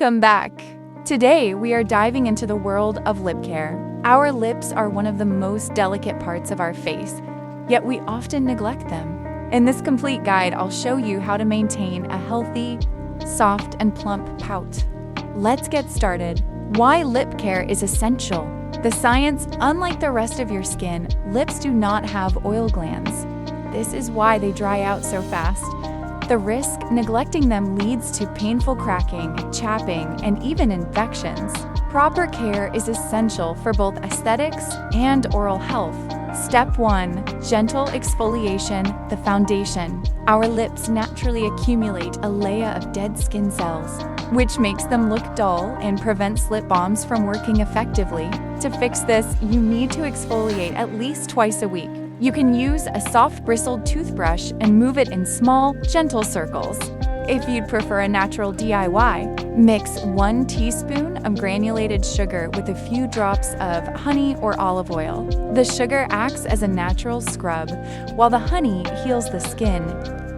Welcome back. Today, we are diving into the world of lip care. Our lips are one of the most delicate parts of our face, yet we often neglect them. In this complete guide, I'll show you how to maintain a healthy, soft, and plump pout. Let's get started. Why lip care is essential. The science: unlike the rest of your skin, lips do not have oil glands. This is why they dry out so fast. The risk: neglecting them leads to painful cracking, chapping, and even infections. Proper care is essential for both aesthetics and oral health. Step 1. Gentle exfoliation, the foundation. Our lips naturally accumulate a layer of dead skin cells, which makes them look dull and prevents lip balms from working effectively. To fix this, you need to exfoliate at least twice a week. You can use a soft bristled toothbrush and move it in small, gentle circles. If you'd prefer a natural DIY, mix 1 teaspoon of granulated sugar with a few drops of honey or olive oil. The sugar acts as a natural scrub, while the honey heals the skin.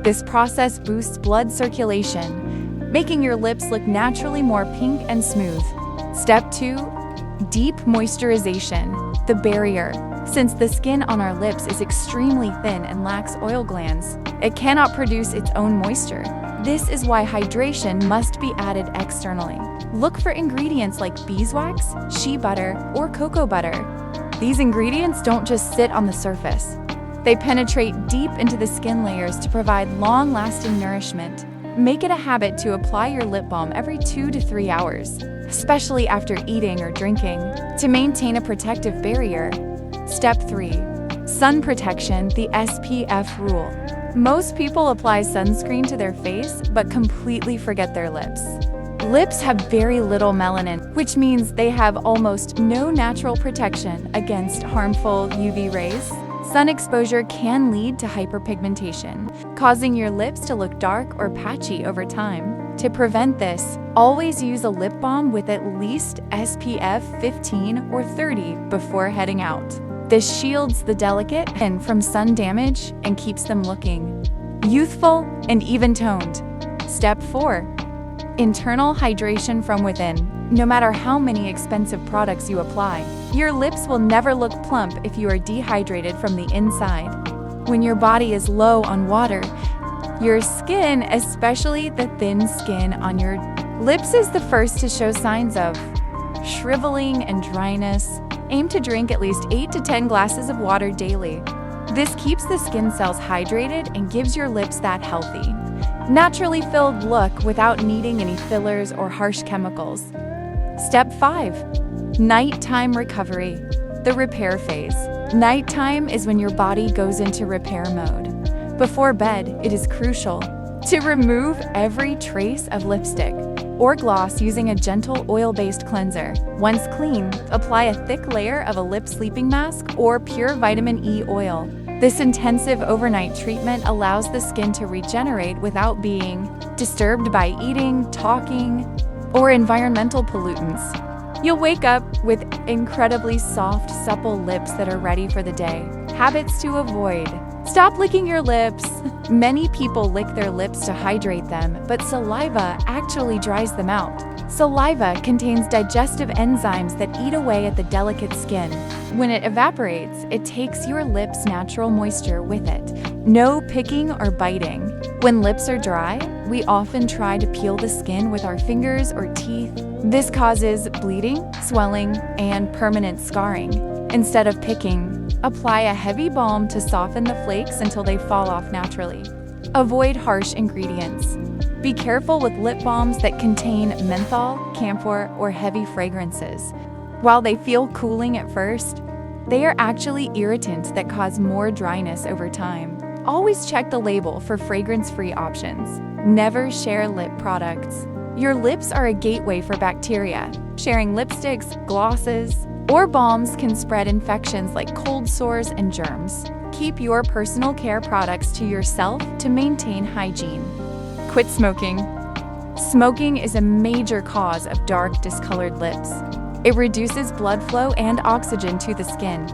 This process boosts blood circulation, making your lips look naturally more pink and smooth. Step 2. Deep moisturization, the barrier. Since the skin on our lips is extremely thin and lacks oil glands, it cannot produce its own moisture. This is why hydration must be added externally. Look for ingredients like beeswax, shea butter, or cocoa butter. These ingredients don't just sit on the surface. They penetrate deep into the skin layers to provide long-lasting nourishment. Make it a habit to apply your lip balm every 2 to 3 hours, especially after eating or drinking, to maintain a protective barrier. Step 3. Sun protection, the SPF rule. Most people apply sunscreen to their face, but completely forget their lips. Lips have very little melanin, which means they have almost no natural protection against harmful UV rays. Sun exposure can lead to hyperpigmentation, causing your lips to look dark or patchy over time. To prevent this, always use a lip balm with at least SPF 15 or 30 before heading out. This shields the delicate skin from sun damage and keeps them looking youthful and even-toned. Step 4. Internal hydration from within. No matter how many expensive products you apply, your lips will never look plump if you are dehydrated from the inside. When your body is low on water, your skin, especially the thin skin on your lips, is the first to show signs of shriveling and dryness. Aim to drink at least 8 to 10 glasses of water daily. This keeps the skin cells hydrated and gives your lips that healthy, naturally filled look without needing any fillers or harsh chemicals. Step 5. Nighttime recovery, the repair phase. Nighttime is when your body goes into repair mode. Before bed, it is crucial to remove every trace of lipstick or gloss using a gentle oil-based cleanser. Once clean, apply a thick layer of a lip sleeping mask or pure vitamin E oil. This intensive overnight treatment allows the skin to regenerate without being disturbed by eating, talking, or environmental pollutants. You'll wake up with incredibly soft, supple lips that are ready for the day. Habits to avoid. Stop licking your lips. Many people lick their lips to hydrate them, but saliva actually dries them out. Saliva contains digestive enzymes that eat away at the delicate skin. When it evaporates, it takes your lips' natural moisture with it. No picking or biting. When lips are dry, we often try to peel the skin with our fingers or teeth. This causes bleeding, swelling, and permanent scarring. Instead of picking, apply a heavy balm to soften the flakes until they fall off naturally. Avoid harsh ingredients. Be careful with lip balms that contain menthol, camphor, or heavy fragrances. While they feel cooling at first, they are actually irritants that cause more dryness over time. Always check the label for fragrance-free options. Never share lip products. Your lips are a gateway for bacteria. Sharing lipsticks, glosses, or balms can spread infections like cold sores and germs. Keep your personal care products to yourself to maintain hygiene. Quit smoking. Smoking is a major cause of dark, discolored lips. It reduces blood flow and oxygen to the skin,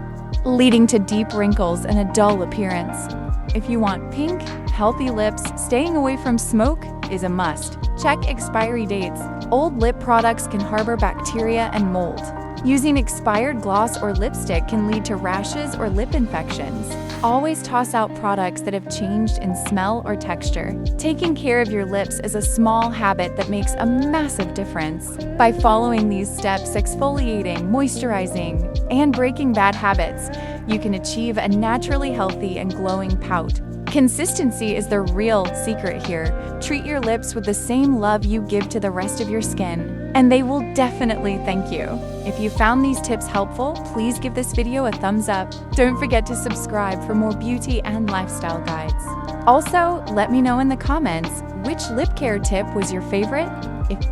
leading to deep wrinkles and a dull appearance. If you want pink, healthy lips, staying away from smoke is a must. Check expiry dates. Old lip products can harbor bacteria and mold. Using expired gloss or lipstick can lead to rashes or lip infections. Always toss out products that have changed in smell or texture. Taking care of your lips is a small habit that makes a massive difference. By following these steps, exfoliating, moisturizing, and breaking bad habits, you can achieve a naturally healthy and glowing pout. Consistency is the real secret here. Treat your lips with the same love you give to the rest of your skin, and they will definitely thank you. If you found these tips helpful, please give this video a thumbs up. Don't forget to subscribe for more beauty and lifestyle guides. Also, let me know in the comments which lip care tip was your favorite.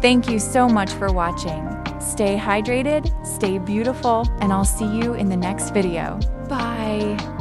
Thank you so much for watching. Stay hydrated, stay beautiful, and I'll see you in the next video. Bye.